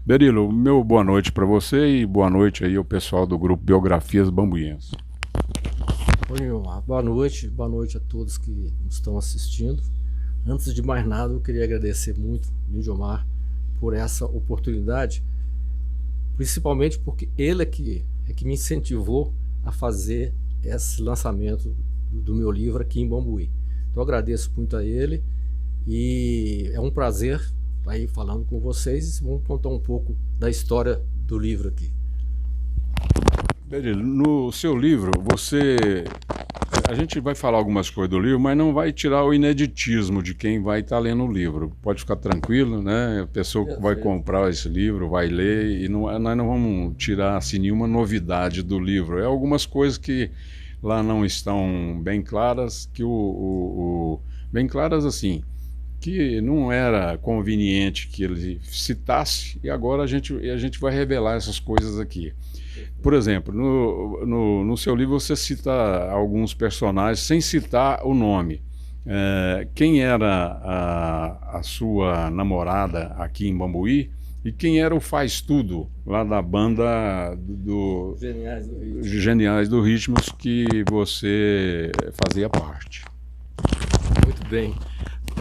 Berilo, meu boa noite para você e boa noite aí ao pessoal do grupo Biografias Bambuinhas. Oi, Nilmar. Boa noite a todos que nos estão assistindo. Antes de mais nada, eu queria agradecer muito, Nilmar, por essa oportunidade, principalmente porque ele é que me incentivou a fazer esse lançamento do meu livro aqui em Bambuí. Então, eu agradeço muito a ele e é um prazer estar aí falando com vocês e vamos contar um pouco da história do livro aqui. Berilo, no seu livro, a gente vai falar algumas coisas do livro, mas não vai tirar o ineditismo de quem vai estar lendo o livro. Pode ficar tranquilo, né? A pessoa que vai Perfeito. comprar esse livro vai ler e nós não vamos tirar assim, nenhuma novidade do livro. É algumas coisas que lá não estão bem claras, bem claras assim, que não era conveniente que ele citasse, e agora a gente vai revelar essas coisas aqui. Por exemplo, no seu livro você cita alguns personagens sem citar o nome. Quem era a sua namorada aqui em Bambuí e quem era o Faz Tudo lá da banda Geniais do Ritmo. Geniais do Ritmos que você fazia parte. Muito bem.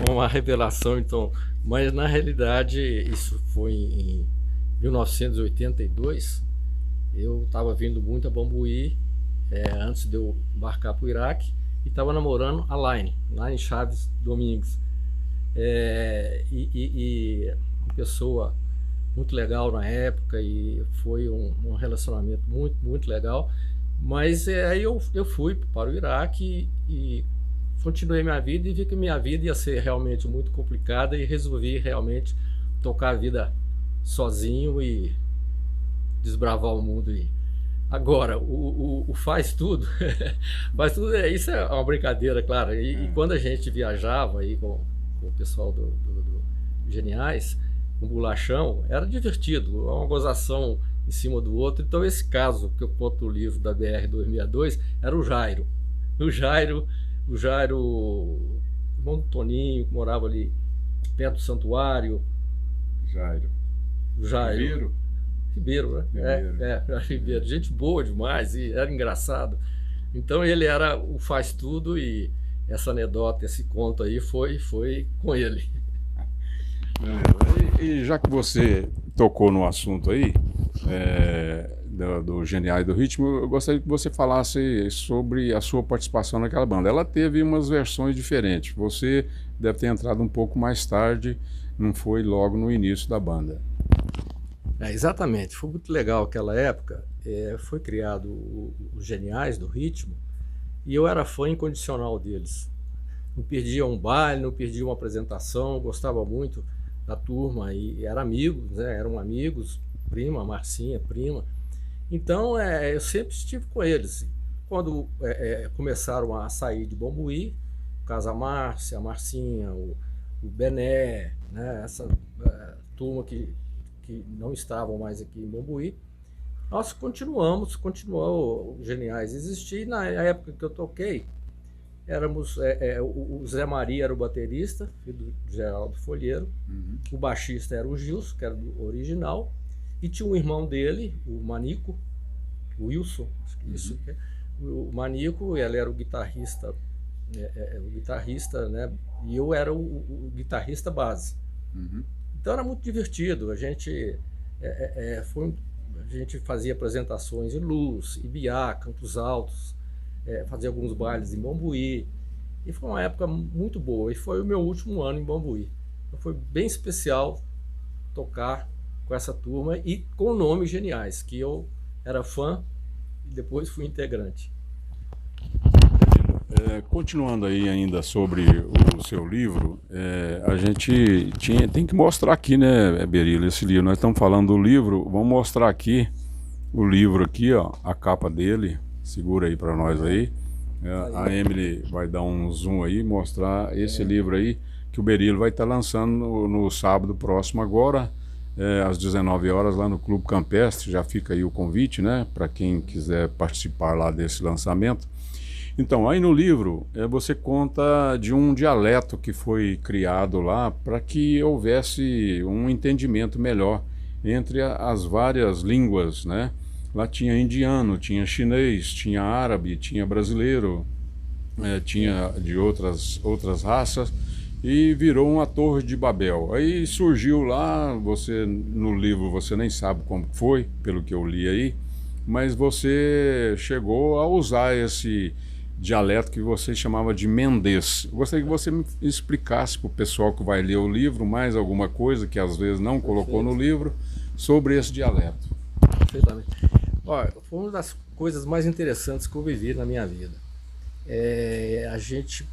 Uma revelação, então. Mas na realidade, isso foi em 1982. Eu estava vindo muito a Bambuí, antes de eu embarcar para o Iraque, e estava namorando a Laine Chaves Domingues. E uma pessoa muito legal na época, e foi um relacionamento muito, muito legal. Mas aí eu fui para o Iraque e continuei minha vida e vi que minha vida ia ser realmente muito complicada e resolvi realmente tocar a vida sozinho e desbravar o mundo aí. Agora, o faz tudo, faz tudo, isso é uma brincadeira, claro. E quando a gente viajava aí com o pessoal do Geniais, com o Bolachão, era divertido, uma gozação em cima do outro. Então, esse caso que eu conto no livro da BR 262 era o Jairo. O Jairo, irmão do Toninho, que morava ali perto do santuário. Jairo. O Jairo. Ribeiro? Ribeiro, né? Era Ribeiro. Gente boa demais e era engraçado. Então ele era o faz tudo e essa anedota, esse conto aí foi com ele. E já que você tocou no assunto aí, do Geniais do Ritmo, eu gostaria que você falasse sobre a sua participação naquela banda. Ela teve umas versões diferentes. Você deve ter entrado um pouco mais tarde, não foi logo no início da banda. Exatamente, foi muito legal aquela época. Foi criado os Geniais do Ritmo e eu era fã incondicional deles. Não perdia um baile, não perdia uma apresentação, gostava muito da turma e eram amigos, né? Eram amigos, prima, Marcinha, prima. Então eu sempre estive com eles. Quando começaram a sair de Bambuí, Casa Márcia, a Marcinha, o Bené, né? Essa turma que não estavam mais aqui em Bambuí, nós continuou os Geniais existir. Na época que eu toquei, éramos o Zé Maria era o baterista, filho do Geraldo Folheiro. O baixista era o Gilson, que era do original, e tinha um irmão dele, o Manico, o Wilson, acho que isso. O Manico, ele era o guitarrista, né? E eu era o guitarrista base. Então era muito divertido. A gente fazia apresentações em Luz, Ibiá, Campos Altos, fazia alguns bailes em Bambuí. E foi uma época muito boa. E foi o meu último ano em Bambuí. Então foi bem especial tocar com essa turma e com nomes geniais, que eu era fã e depois fui integrante. Continuando aí ainda sobre o seu livro, a gente tem que mostrar aqui, né, Berilo, esse livro. Nós estamos falando do livro, vamos mostrar aqui o livro aqui, ó, a capa dele. Segura aí para nós aí. A Emily vai dar um zoom aí, mostrar esse livro aí que o Berilo vai estar lançando no sábado próximo agora, às 19 horas lá no Clube Campestre. Já fica aí o convite, né, para quem quiser participar lá desse lançamento. Então, aí no livro, você conta de um dialeto que foi criado lá para que houvesse um entendimento melhor entre as várias línguas, né? Lá tinha indiano, tinha chinês, tinha árabe, tinha brasileiro, tinha de outras raças, e virou uma torre de Babel. Aí surgiu lá, você no livro você nem sabe como foi, pelo que eu li aí, mas você chegou a usar esse dialeto que você chamava de mendês. Eu gostaria que você me explicasse para o pessoal que vai ler o livro mais alguma coisa que às vezes não colocou no livro sobre esse dialeto. Perfeitamente. Olha, foi uma das coisas mais interessantes que eu vivi na minha vida. A gente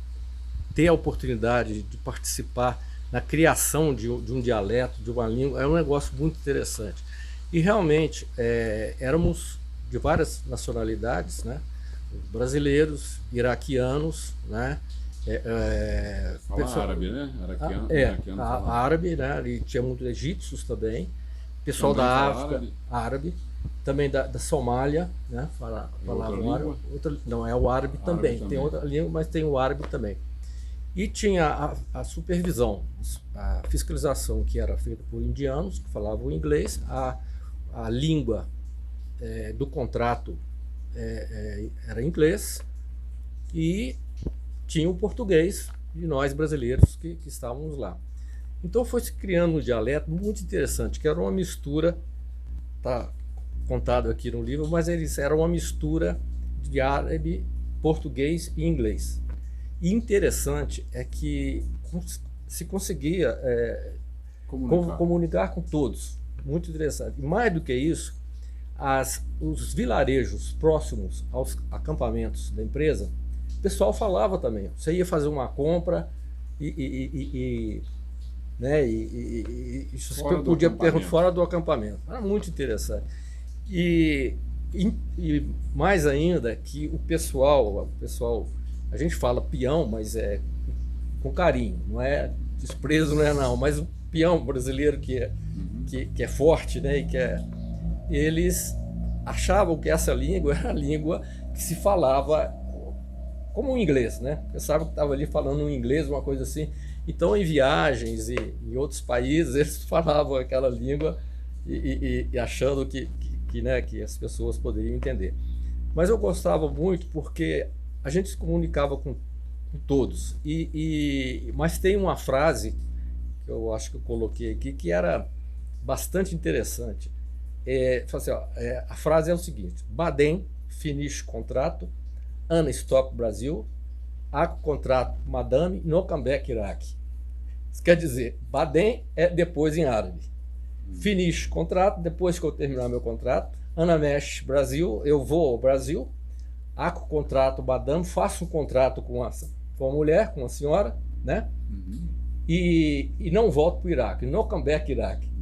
ter a oportunidade de participar na criação de um dialeto, de uma língua, é um negócio muito interessante. E realmente éramos de várias nacionalidades, né? Brasileiros, iraquianos, né? Fala árabe, né? Iraquiano árabe, né? E tinha muitos egípcios também, pessoal também da fala África, árabe, também da Somália, né? Falavam árabe. Não, é o árabe também. Tem outra língua, mas tem o árabe também. E tinha a supervisão, a fiscalização que era feita por indianos que falavam inglês, a língua do contrato era inglês, e tinha o português de nós brasileiros que estávamos lá. Então foi se criando um dialeto muito interessante, que era uma mistura, está contado aqui no livro, mas eles eram uma mistura de árabe, português e inglês. E interessante é que se conseguia comunicar com todos. Muito interessante. E mais do que isso, os vilarejos próximos aos acampamentos da empresa, o pessoal falava também. Você ia fazer uma compra e você podia perguntar fora do acampamento. Era muito interessante. E mais ainda que o pessoal, a gente fala peão, mas é com carinho, não é desprezo, não, mas o peão brasileiro que é forte, né, eles achavam que essa língua era a língua que se falava como o inglês, né? Pensavam que estava ali falando um inglês, uma coisa assim. Então, em viagens e em outros países, eles falavam aquela língua e achando que as pessoas poderiam entender. Mas eu gostava muito porque a gente se comunicava com todos. Mas tem uma frase que eu acho que eu coloquei aqui que era bastante interessante. A frase é o seguinte: Baden finish contrato, Anna stop Brasil, Aco contrato madame, no come back Iraque. Isso quer dizer, Baden é depois em árabe. Finish contrato, depois que eu terminar meu contrato, Ana mesh Brasil, eu vou ao Brasil, Aco contrato madame, faço um contrato com a mulher, com a senhora, né? E não volto para o Iraque, no come back Iraque.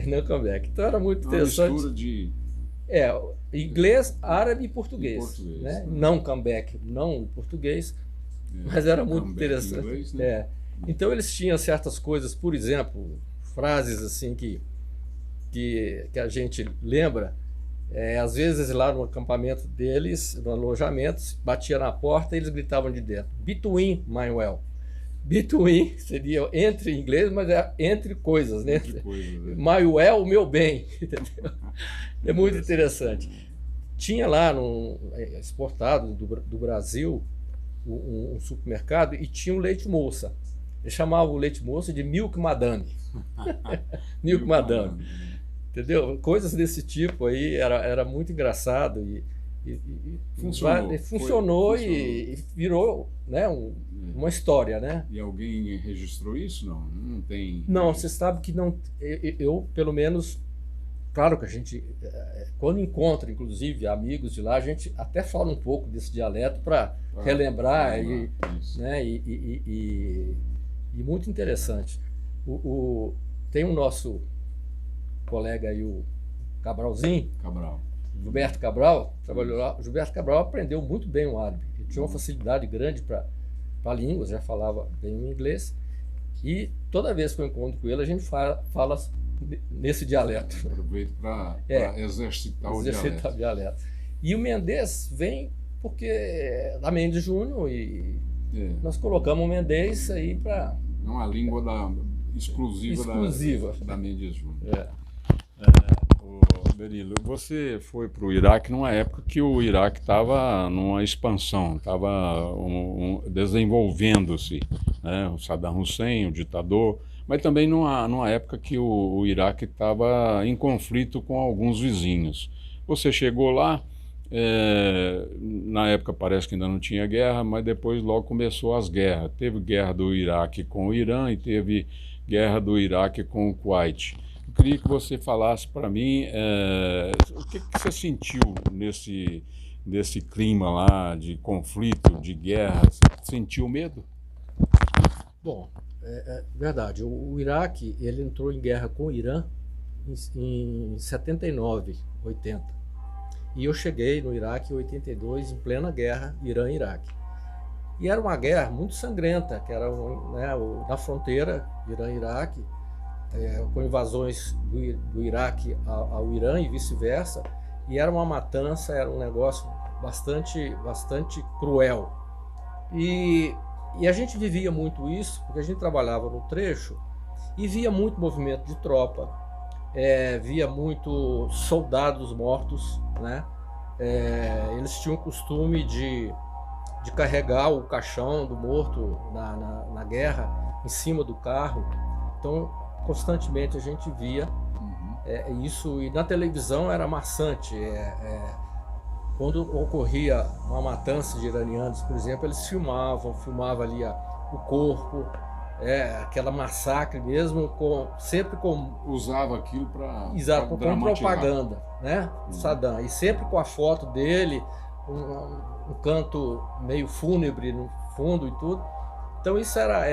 No come back. Então era muito interessante. Mistura de inglês, árabe e português, né? Não come back, não português, mas era muito interessante. Inglês, né? Então eles tinham certas coisas, por exemplo, frases assim que a gente lembra. Às vezes lá no acampamento deles, no alojamento, batia na porta e eles gritavam de dentro: Between, my well. Between seria entre em inglês, mas é entre coisas, né? My well, o meu bem. Entendeu? É muito interessante. Tinha lá, exportado do Brasil, um supermercado, e tinha um leite moça. Eles chamavam o leite moça de Milk Madame. Milk Madame. Entendeu? Coisas desse tipo aí, era muito engraçado e funcionou e virou, né, uma história, né? E alguém registrou isso? Não tem. Não, você sabe que não. Eu pelo menos, claro que a gente, quando encontra, inclusive, amigos de lá, a gente até fala um pouco desse dialeto para relembrar né, e muito interessante. Tem o nosso colega aí, o Cabralzinho. Gilberto Cabral, trabalhou lá. O Gilberto Cabral aprendeu muito bem o árabe. Ele tinha uma facilidade grande para línguas, já falava bem o inglês. E toda vez que eu encontro com ele, a gente fala nesse dialeto. Aproveito para exercitar o dialeto. E o Mendês vem porque é da Mendes Júnior e nós colocamos o Mendês aí para... Não a língua exclusiva. Da Mendes Júnior. Berilo, você foi para o Iraque numa época que o Iraque estava numa expansão, estava desenvolvendo-se, né? O Saddam Hussein, o ditador, mas também numa época que o Iraque estava em conflito com alguns vizinhos. Você chegou lá, na época parece que ainda não tinha guerra, mas depois logo começou as guerras. Teve guerra do Iraque com o Irã e teve guerra do Iraque com o Kuwait. Eu queria que você falasse para mim o que você sentiu nesse clima lá de conflito, de guerra. Você sentiu medo? Bom, é verdade. O Iraque, ele entrou em guerra com o Irã em 79, 80. E eu cheguei no Iraque em 82, em plena guerra Irã-Iraque. E era uma guerra muito sangrenta, que era, né, na fronteira Irã-Iraque, com invasões do Iraque ao Irã e vice-versa. E era uma matança, era um negócio bastante cruel. E a gente vivia muito isso, porque a gente trabalhava no trecho e via muito movimento de tropa, via muito soldados mortos, né? Eles tinham o costume de carregar o caixão do morto na guerra em cima do carro. Então, constantemente a gente via isso, e na televisão era maçante. Quando ocorria uma matança de iranianos, por exemplo, eles filmavam ali o corpo, aquela massacre mesmo, sempre com... Usava aquilo para Exato, com propaganda, né? Saddam, e sempre com a foto dele, um canto meio fúnebre no fundo e tudo. Então isso era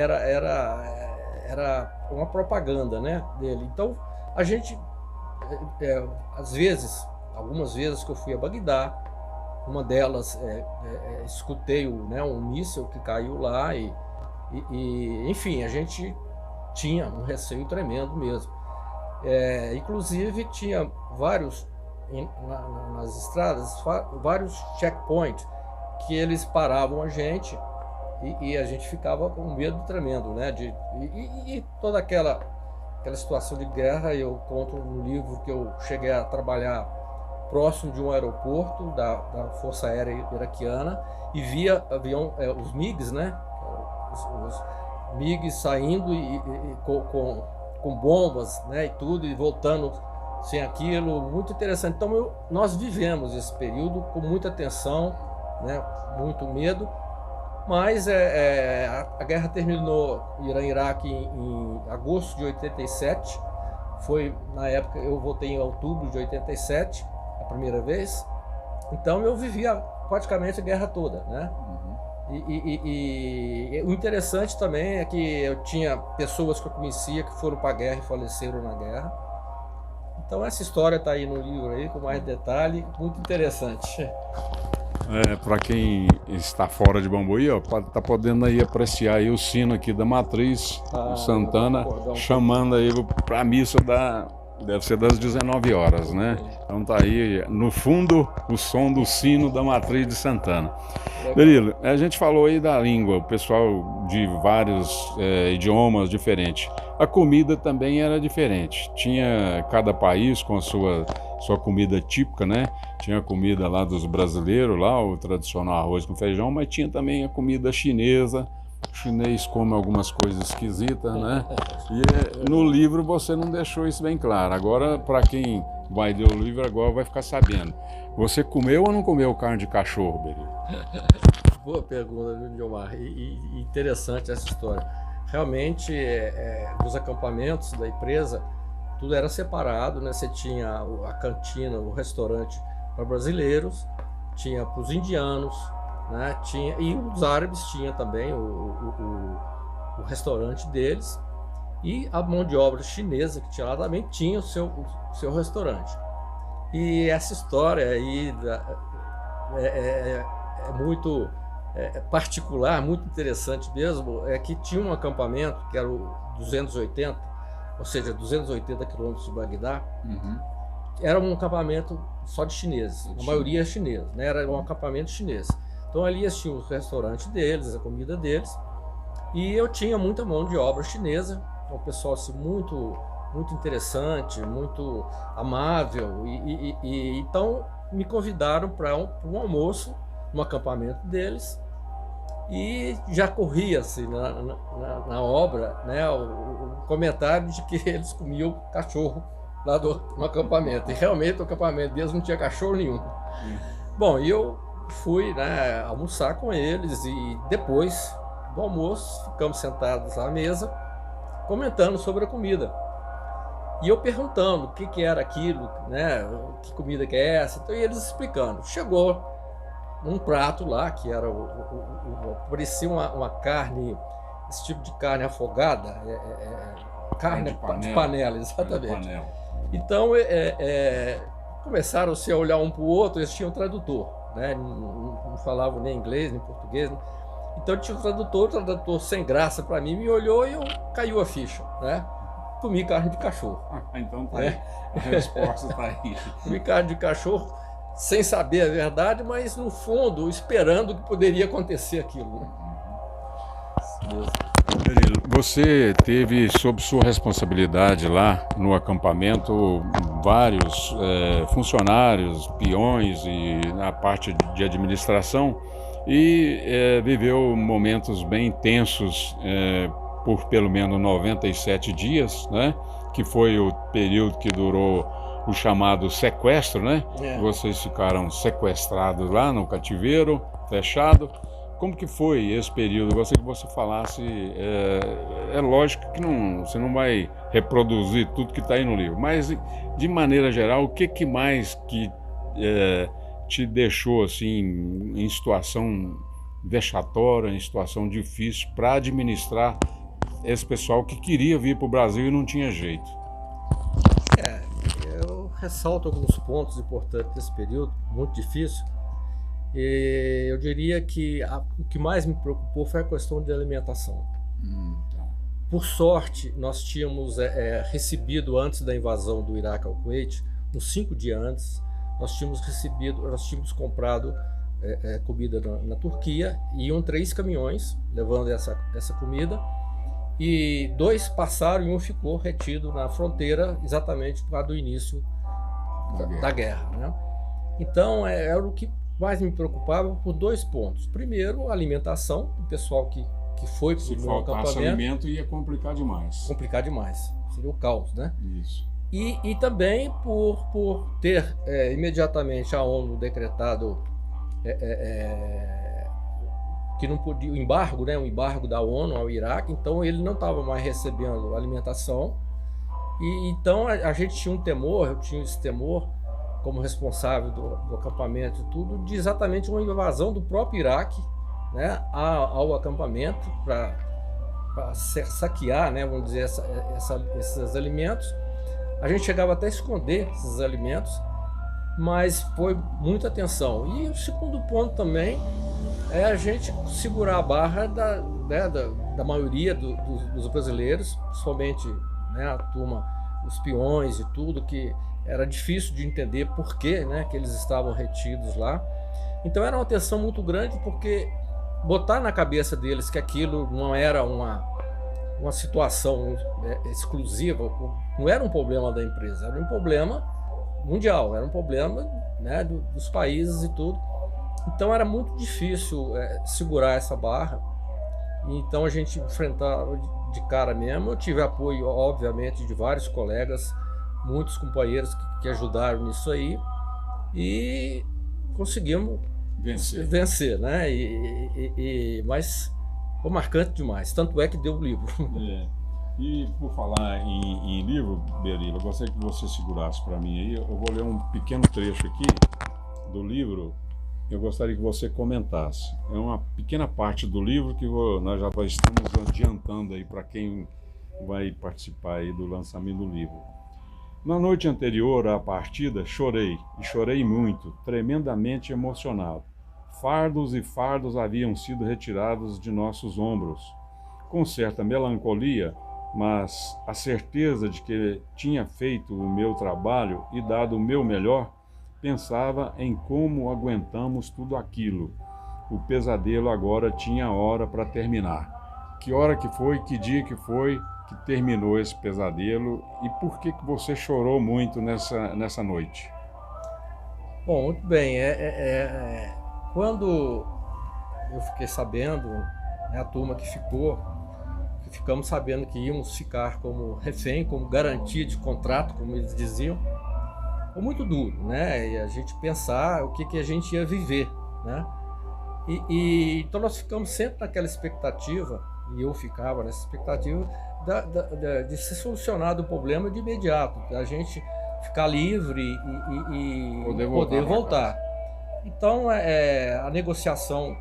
uma propaganda, né, dele. Então a gente, algumas vezes que eu fui a Bagdá, uma delas escutei um míssil que caiu lá e enfim, a gente tinha um receio tremendo mesmo. Inclusive tinha vários, nas estradas, vários checkpoints que eles paravam a gente e a gente ficava com medo tremendo, né? E toda aquela situação de guerra. Eu conto no livro que eu cheguei a trabalhar próximo de um aeroporto da Força Aérea Iraquiana e via os MiGs, né? Os MiGs saindo com bombas, né? E tudo, e voltando sem aquilo, muito interessante. Então nós vivemos esse período com muita tensão, né? Muito medo, mas a guerra terminou Irã-Iraque em agosto de 87. Foi na época, eu voltei em outubro de 87, a primeira vez. Então eu vivia praticamente a guerra toda, né? E o interessante também é que eu tinha pessoas que eu conhecia que foram para a guerra e faleceram na guerra. Então essa história está aí no livro aí, com mais detalhe, muito interessante. Para quem está fora de Bambuí, tá podendo aí apreciar aí o sino aqui da Matriz Santana, chamando aí para a missa deve ser das 19 horas, né? Então tá aí no fundo o som do sino da Matriz de Santana. Berilo, a gente falou aí da língua, o pessoal de vários idiomas diferentes. A comida também era diferente. Tinha cada país com a sua comida típica, né? Tinha a comida lá dos brasileiros, lá o tradicional arroz com feijão, mas tinha também a comida chinesa. O chinês come algumas coisas esquisitas, né? E no livro você não deixou isso bem claro. Agora, para quem vai ler o livro, agora vai ficar sabendo. Você comeu ou não comeu carne de cachorro, Berilo? Boa pergunta, Guilmar. E interessante essa história. Realmente, nos acampamentos da empresa, tudo era separado, né? Você tinha a cantina, o restaurante para brasileiros, tinha para os indianos, né? E os árabes tinha também o restaurante deles, e a mão de obra chinesa que tinha lá também tinha o seu restaurante. E essa história aí é muito particular, muito interessante mesmo, é que tinha um acampamento que era o 280, ou seja, 280 quilômetros de Bagdá. Era um acampamento só de chineses, a maioria chinesa, né? Era um acampamento chinês. Então ali eles tinham o restaurante deles, a comida deles, e eu tinha muita mão de obra chinesa, um pessoal assim, muito muito interessante, muito amável. Então me convidaram para um almoço no acampamento deles e já corria-se na obra, né, o comentário de que eles comiam cachorro lá no acampamento. E realmente o acampamento deles não tinha cachorro nenhum. Bom, e eu fui, né, almoçar com eles e depois do almoço ficamos sentados à mesa comentando sobre a comida. E eu perguntando o que era aquilo, né, que comida que é essa, então, e eles explicando. Chegou um prato lá que era parecia uma carne, esse tipo de carne afogada, carne de panela, exatamente. De panela. Então começaram-se a olhar um para o outro, eles tinham tradutor, né? Não falavam nem inglês nem português, né? Então tinha o tradutor sem graça para mim, me olhou e caiu a ficha, né? Comi carne de cachorro. Então tá aí. A resposta tá aí. Comi carne de cachorro sem saber a verdade, mas no fundo esperando que poderia acontecer aquilo. Você teve sob sua responsabilidade lá no acampamento vários funcionários, peões e na parte de administração e viveu momentos bem tensos por pelo menos 97 dias, né? Que foi o período que durou o chamado sequestro, né? Vocês ficaram sequestrados lá no cativeiro, fechado. Como que foi esse período? Eu gostaria que você falasse. É lógico que você não vai reproduzir tudo que está aí no livro, mas de maneira geral, o que mais que te deixou assim em situação vexatória, em situação difícil para administrar esse pessoal que queria vir para o Brasil e não tinha jeito? Eu ressalto alguns pontos importantes desse período, muito difícil. E eu diria que o que mais me preocupou foi a questão de alimentação. Tá. Por sorte, nós tínhamos recebido antes da invasão do Iraque ao Kuwait, uns 5 dias antes, nós tínhamos comprado comida na Turquia, e iam 3 caminhões levando essa comida, e 2 passaram e um ficou retido na fronteira exatamente por causa do início da guerra, né? Então era o que mais me preocupava por 2 pontos. Primeiro, a alimentação, o pessoal que foi para o acampamento. Se faltasse alimento ia complicar demais. Complicar demais, seria o caos, né? Isso. E também por ter imediatamente a ONU decretado que não podia, o embargo, né? O embargo da ONU ao Iraque, então ele não estava mais recebendo alimentação. E então a gente tinha um temor, eu tinha esse temor como responsável do acampamento e tudo, de exatamente uma invasão do próprio Iraque, né, ao acampamento para saquear, né, vamos dizer, esses alimentos. A gente chegava até a esconder esses alimentos, mas foi muita atenção. E o segundo ponto também é a gente segurar a barra da maioria dos brasileiros, principalmente, né, a turma, os peões e tudo, que era difícil de entender por que, né, que eles estavam retidos lá. Então era uma tensão muito grande, porque botar na cabeça deles que aquilo não era uma situação exclusiva, não era um problema da empresa, era um problema mundial, era um problema, né, dos países e tudo. Então era muito difícil segurar essa barra. Então a gente enfrentava de cara mesmo. Eu tive apoio, obviamente, de vários colegas, muitos companheiros que ajudaram nisso aí, e conseguimos vencer, né? Mas foi marcante demais, tanto é que deu o livro. E por falar em livro, Berilo, eu gostaria que você segurasse para mim aí. Eu vou ler um pequeno trecho aqui do livro. Eu gostaria que você comentasse. É uma pequena parte do livro que nós já estamos adiantando aí para quem vai participar aí do lançamento do livro. Na noite anterior à partida, chorei, e chorei muito, tremendamente emocionado. Fardos e fardos haviam sido retirados de nossos ombros. Com certa melancolia, mas a certeza de que tinha feito o meu trabalho e dado o meu melhor, pensava em como aguentamos tudo aquilo. O pesadelo agora tinha hora para terminar. Que hora que foi, que dia que foi, que terminou esse pesadelo e por que você chorou muito nessa noite? Bom, muito bem. Quando eu fiquei sabendo, né, a turma que ficamos sabendo que íamos ficar como refém, como garantia de contrato, como eles diziam, foi muito duro, né? E a gente pensar o que a gente ia viver, né? Então nós ficamos sempre naquela expectativa, e eu ficava nessa expectativa de ser solucionado o problema de imediato, da gente ficar livre e poder voltar. Então a negociação,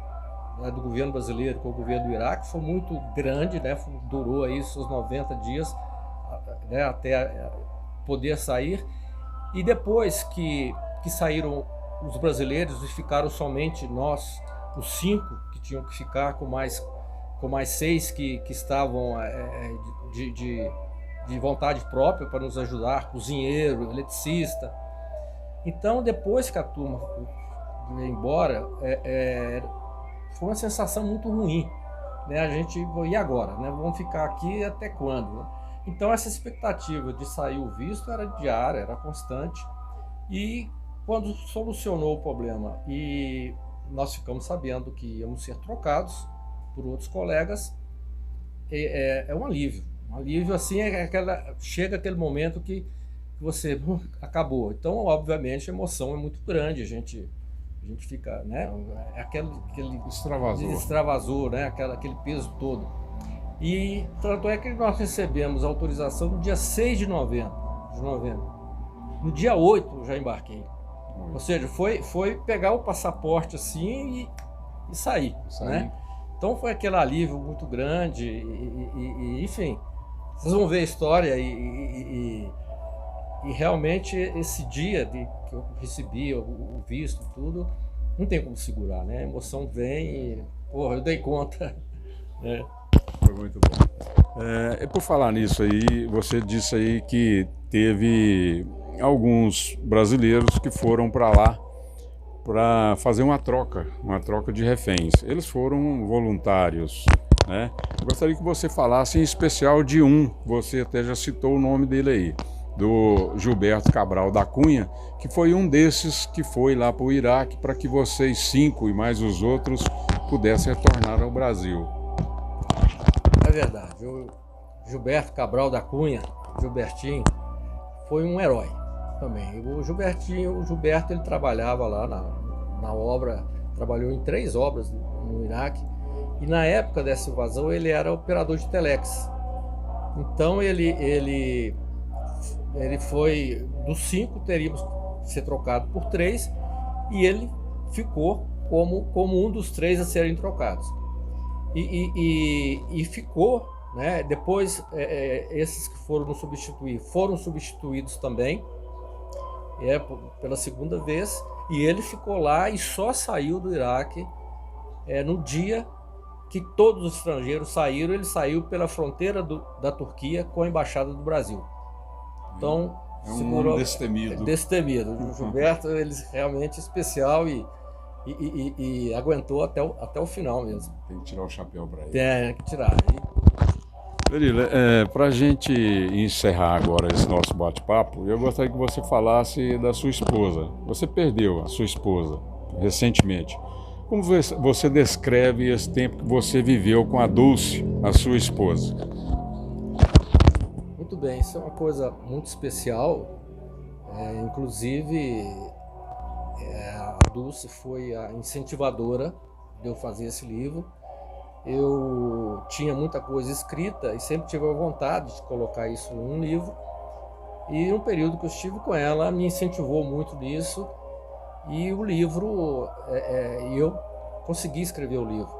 né, do governo brasileiro com o governo do Iraque foi muito grande, né? Durou aí seus 90 dias, né, até poder sair. E depois que saíram os brasileiros e ficaram somente nós, os 5 que tinham que ficar, com mais 6 que estavam de vontade própria para nos ajudar, cozinheiro, eletricista. Então, depois que a turma veio embora, foi uma sensação muito ruim, né? A gente, e agora, né? Vamos ficar aqui até quando, né? Então essa expectativa de sair o visto era diária, era constante. E quando solucionou o problema e nós ficamos sabendo que íamos ser trocados por outros colegas, é um alívio. Um alívio assim, chega aquele momento que você acabou. Então, obviamente, a emoção é muito grande, a gente fica, né? Aquele extravasou, né? Aquele peso todo. E tanto é que nós recebemos a autorização no dia 6 de novembro. No dia 8 eu já embarquei. Ou seja, foi pegar o passaporte assim e sair, né? Então foi aquele alívio muito grande enfim, vocês vão ver a história e realmente esse dia que eu recebi o visto e tudo, não tem como segurar, né? A emoção vem e, porra, eu dei conta, né? Foi muito bom. E por falar nisso aí, você disse aí que teve alguns brasileiros que foram para lá para fazer uma troca de reféns. Eles foram voluntários, né? Eu gostaria que você falasse em especial de um, você até já citou o nome dele aí, do Gilberto Cabral da Cunha, que foi um desses que foi lá para o Iraque para que vocês 5 e mais os outros pudessem retornar ao Brasil. É verdade, o Gilberto Cabral da Cunha, Gilbertinho, foi um herói também. O Gilberto ele trabalhava lá na obra, trabalhou em 3 obras no Iraque, e na época dessa invasão ele era operador de telex. Então ele foi, dos 5 teríamos que ser trocado por 3, e ele ficou como um dos 3 a serem trocados. E ficou, né? Depois esses que foram nos substituir foram substituídos também, pela segunda vez, e ele ficou lá e só saiu do Iraque no dia que todos os estrangeiros saíram. Ele saiu pela fronteira da Turquia com a Embaixada do Brasil. Então, segurou, destemido. O Gilberto, ele realmente especial e aguentou até o final mesmo. Tem que tirar o chapéu para ele. Tem que tirar. Berila, para a gente encerrar agora esse nosso bate-papo, eu gostaria que você falasse da sua esposa. Você perdeu a sua esposa recentemente. Como você descreve esse tempo que você viveu com a Dulce, a sua esposa? Muito bem, isso é uma coisa muito especial. Inclusive, a Dulce foi a incentivadora de eu fazer esse livro. Eu tinha muita coisa escrita e sempre tive a vontade de colocar isso num livro. E no período que eu estive com ela, me incentivou muito nisso. E o livro, eu consegui escrever o livro.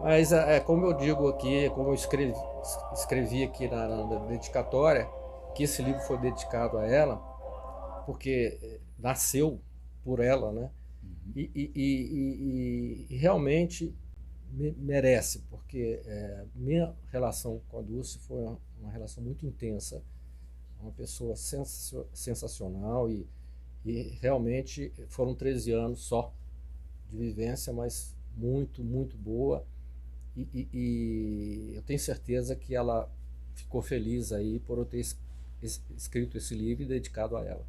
Mas, como eu digo aqui, como eu escrevi aqui na dedicatória, que esse livro foi dedicado a ela, porque nasceu por ela, né? E realmente merece, porque minha relação com a Dulce foi uma relação muito intensa, uma pessoa sensacional e realmente foram 13 anos só de vivência, mas muito, muito boa, e eu tenho certeza que ela ficou feliz aí por eu ter escrito esse livro e dedicado a ela.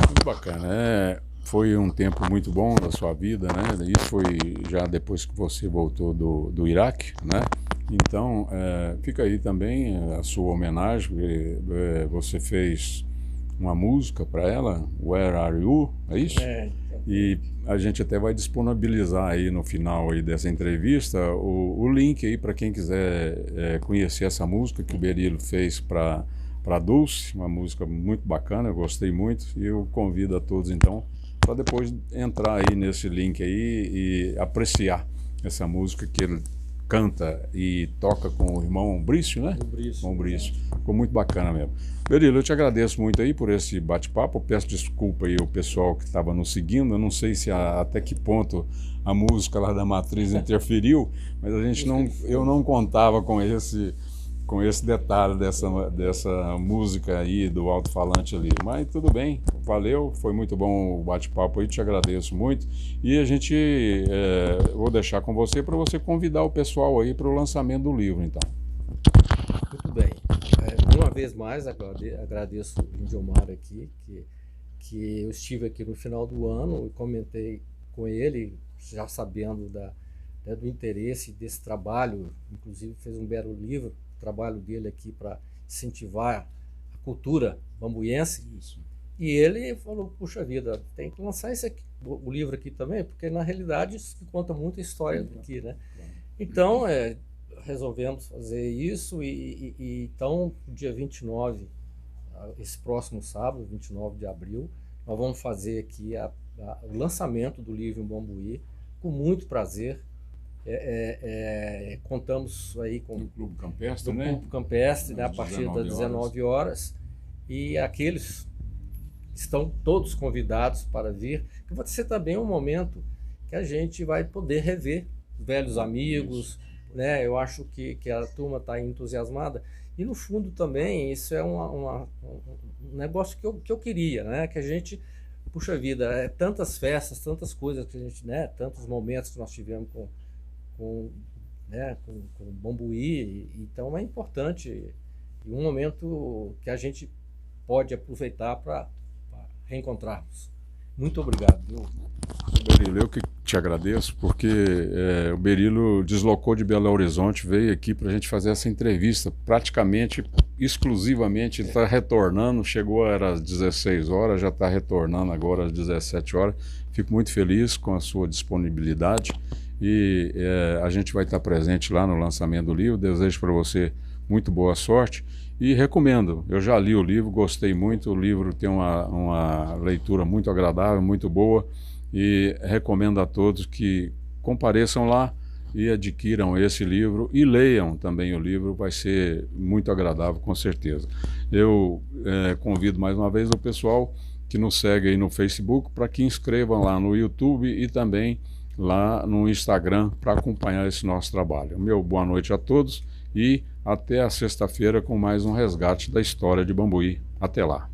Muito bacana. Foi um tempo muito bom da sua vida, né? Isso foi já depois que você voltou do Iraque, né? Então, fica aí também a sua homenagem, porque você fez uma música para ela, Where Are You? É isso? E a gente até vai disponibilizar aí no final aí dessa entrevista o link aí para quem quiser conhecer essa música que o Berilo fez para Dulce, uma música muito bacana, eu gostei muito, e eu convido a todos então para depois entrar aí nesse link aí e apreciar essa música que ele canta e toca com o irmão Brício, né? Com o Brício. Ficou muito bacana mesmo. Berilo, eu te agradeço muito aí por esse bate-papo. Peço desculpa aí ao pessoal que estava nos seguindo. Eu não sei se até que ponto a música lá da Matriz interferiu, mas eu não contava com esse detalhe dessa música aí do alto-falante ali. Mas tudo bem, valeu, foi muito bom o bate-papo aí, te agradeço muito. E a gente, vou deixar com você para você convidar o pessoal aí para o lançamento do livro, então. Muito bem. Uma vez mais, agradeço o Lindomar aqui, que eu estive aqui no final do ano e comentei com ele, já sabendo do interesse desse trabalho, inclusive fez um belo livro, trabalho dele aqui para incentivar a cultura bambuiense. Isso. E ele falou, puxa vida, tem que lançar o livro aqui também, porque na realidade isso conta muita história aqui, né? Então, resolvemos fazer isso e então, dia 29, esse próximo sábado, 29 de abril, nós vamos fazer aqui o lançamento do livro em Bambuí, com muito prazer. Contamos aí com o Clube Campestre, Clube Campestre, né, a partir das 19 horas, e aqueles estão todos convidados para vir, que vai ser também um momento que a gente vai poder rever velhos amigos, né? Eu acho que a turma está entusiasmada, e no fundo também isso é um negócio que eu queria, né? Que a gente, puxa vida, tantas festas, tantas coisas que a gente, né? Tantos momentos que nós tivemos com Bambuí, então é importante e um momento que a gente pode aproveitar para reencontrarmos. Muito obrigado, viu? Berilo, eu que te agradeço, porque o Berilo deslocou de Belo Horizonte, veio aqui para a gente fazer essa entrevista, praticamente, exclusivamente, ele está retornando, chegou às 16 horas, já está retornando agora às 17 horas, fico muito feliz com a sua disponibilidade e a gente vai estar presente lá no lançamento do livro, desejo para você muito boa sorte e recomendo, eu já li o livro, gostei muito, o livro tem uma leitura muito agradável, muito boa, e recomendo a todos que compareçam lá e adquiram esse livro e leiam também o livro, vai ser muito agradável, com certeza. Eu convido mais uma vez o pessoal que nos segue aí no Facebook para que inscrevam lá no YouTube e também lá no Instagram para acompanhar esse nosso trabalho. Meu boa noite a todos e até a sexta-feira com mais um resgate da história de Bambuí. Até lá.